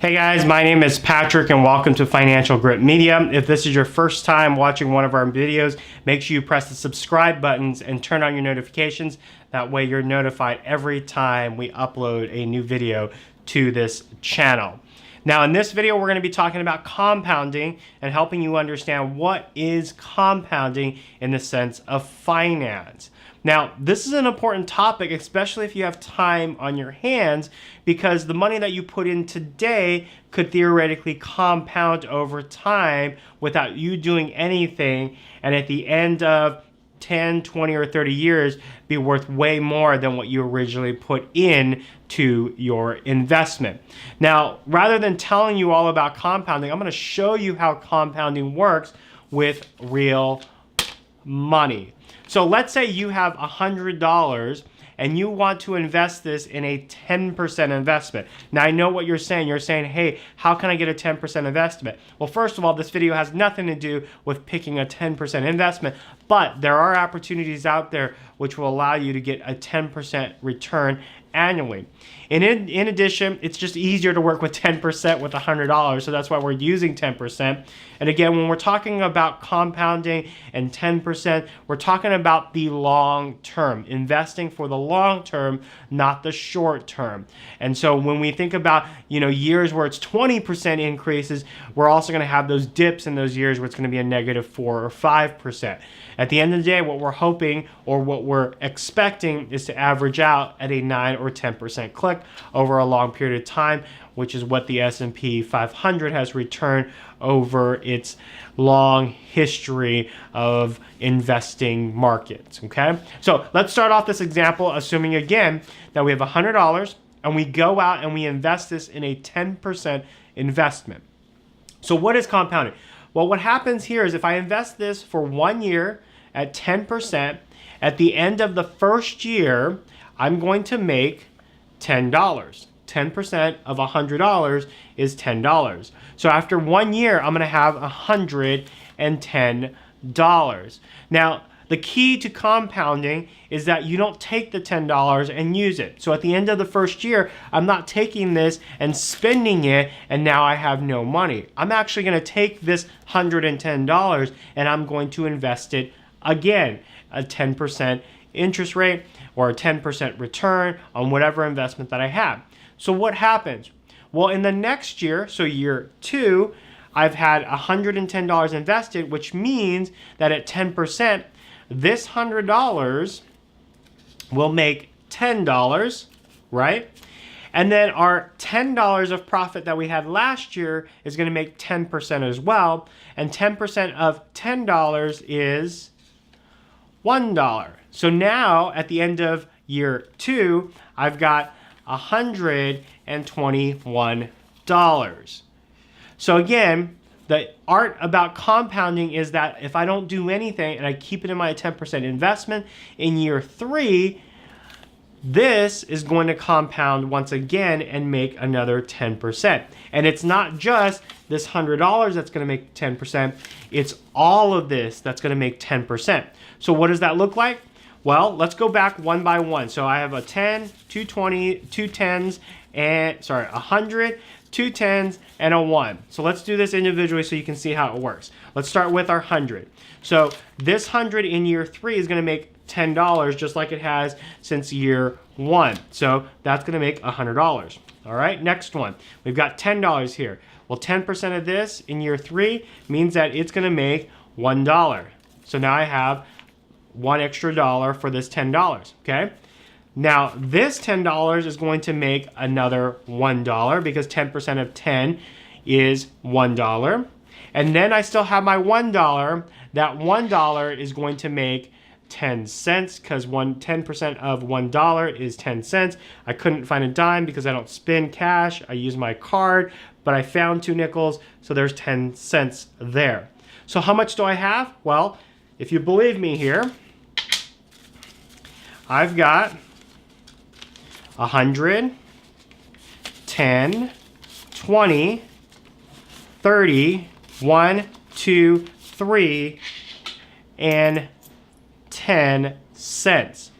Hey guys, my name is Patrick and welcome to Financial Grit Media. If this is your first time watching one of our videos, make sure you press the subscribe buttons and turn on your notifications. That way you're notified every time we upload a new video to this channel. Now in this video, we're going to be talking about compounding and helping you understand what is compounding in the sense of finance. Now, this is an important topic, especially if you have time on your hands, because the money that you put in today could theoretically compound over time without you doing anything, and at the end of 10, 20, or 30 years be worth way more than what you originally put in to your investment. Now, rather than telling you all about compounding, I'm going to show you how compounding works with real money. So let's say you have $100 and you want to invest this in a 10% investment. Now I know what you're saying. You're saying, hey, how can I get a 10% investment? Well, first of all, this video has nothing to do with picking a 10% investment, but there are opportunities out there which will allow you to get a 10% return annually. And in addition, it's just easier to work with 10% with $100, so that's why we're using 10%. And again, when we're talking about compounding and 10%, we're talking about the long term, investing for the long term, not the short term. And so when we think about, years where it's 20% increases, we're also going to have those dips in those years where it's going to be a negative 4 or 5%. At the end of the day, what we're hoping or what we're expecting is to average out at a 9 or 10% click over a long period of time, which is what the S&P 500 has returned over its long history of investing markets, okay? So let's start off this example assuming again that we have $100 and we go out and we invest this in a 10% investment. So what is compounding? Well, what happens here is if I invest this for 1 year at 10%, at the end of the first year, I'm going to make $10. 10% of $100 is $10. So after 1 year, I'm going to have $110. Now, the key to compounding is that you don't take the $10 and use it. So at the end of the first year, I'm not taking this and spending it and now I have no money. I'm actually going to take this $110 and I'm going to invest it again, a 10% interest rate or a 10% return on whatever investment that I have. So what happens? Well, in the next year, so year 2, I've had $110 invested, which means that at 10%, this $100 will make $10, right? And then our $10 of profit that we had last year is going to make 10% as well. And 10% of $10 is $1. So now at the end of year 2, I've got $121. So again, the art about compounding is that if I don't do anything and I keep it in my 10% investment, in year 3, this is going to compound once again and make another 10%. And it's not just this $100 that's going to make 10%, it's all of this that's going to make 10%. So what does that look like? Well, let's go back one by one. So I have a 10, 220, 2 10s, and 100, 2 10s, and a 1. So let's do this individually so you can see how it works. Let's start with our 100. So this 100 in year 3 is going to make $10 just like it has since year 1. So that's going to make $100. All right, next one. We've got $10 here. Well, 10% of this in year 3 means that it's going to make $1. So now I have $1 extra for this $10, okay? Now, this $10 is going to make another $1 because 10% of 10 is $1. And then I still have my $1. That $1 is going to make 10 cents because 10% of $1 is 10 cents. I couldn't find a dime because I don't spend cash. I use my card, but I found 2 nickels, so there's 10 cents there. So how much do I have? Well, if you believe me here, I've got 100, 10, 20, 30, 1, 2, 3, and 10 cents.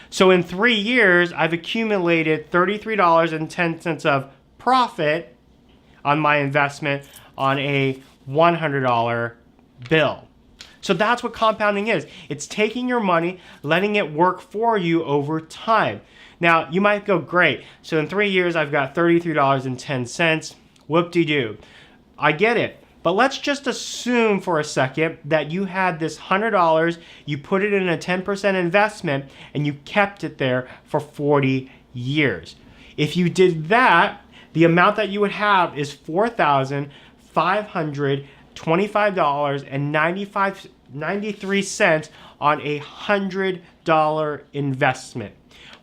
So in 3 years, I've accumulated $33.10 of profit on my investment on a $100 bill. So that's what compounding is. It's taking your money, letting it work for you over time. Now, you might go, great. So in 3 years, I've got $33.10. Whoop-de-doo. I get it. But let's just assume for a second that you had this $100, you put it in a 10% investment, and you kept it there for 40 years. If you did that, the amount that you would have is $4,525.93 on a $100 investment.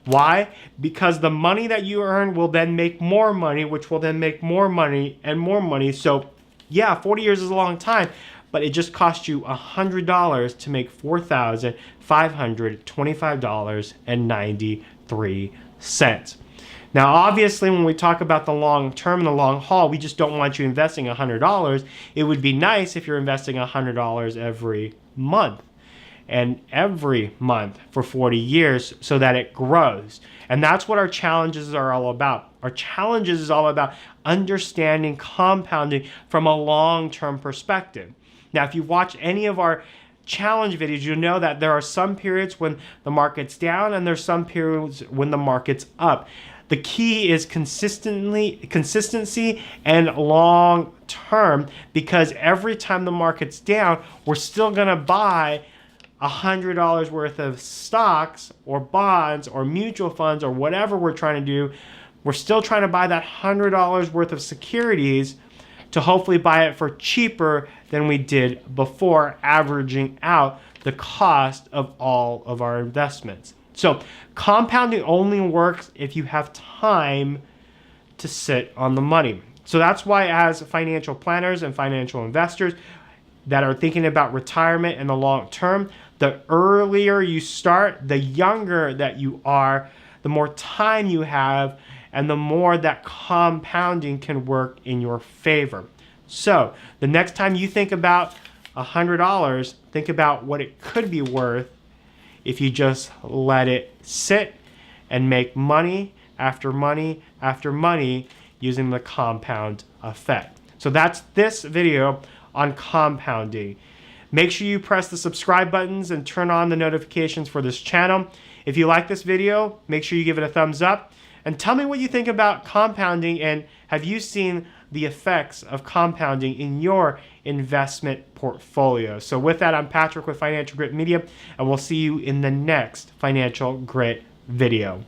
Why? Because the money that you earn will then make more money, which will then make more money and more money. So yeah, 40 years is a long time, but it just cost you $100 to make $4,525.93. Now, obviously, when we talk about the long term and the long haul, we just don't want you investing $100. It would be nice if you're investing $100 every month and every month for 40 years so that it grows. And that's what our challenges are all about. Our challenges is all about understanding compounding from a long-term perspective. Now, if you watch any of our challenge videos, you'll know that there are some periods when the market's down and there's some periods when the market's up. The key is consistency and long term, because every time the market's down, we're still going to buy $100 worth of stocks or bonds or mutual funds or whatever we're trying to do. We're still trying to buy that $100 worth of securities to hopefully buy it for cheaper than we did before, averaging out the cost of all of our investments. So compounding only works if you have time to sit on the money. So that's why, as financial planners and financial investors that are thinking about retirement in the long term, the earlier you start, the younger that you are, the more time you have, and the more that compounding can work in your favor. So the next time you think about $100, think about what it could be worth if you just let it sit and make money after money after money using the compound effect. So that's this video on compounding. Make sure you press the subscribe buttons and turn on the notifications for this channel. If you like this video, make sure you give it a thumbs up and tell me what you think about compounding, and have you seen the effects of compounding in your investment portfolio. So with that, I'm Patrick with Financial Grit Media, and we'll see you in the next Financial Grit video.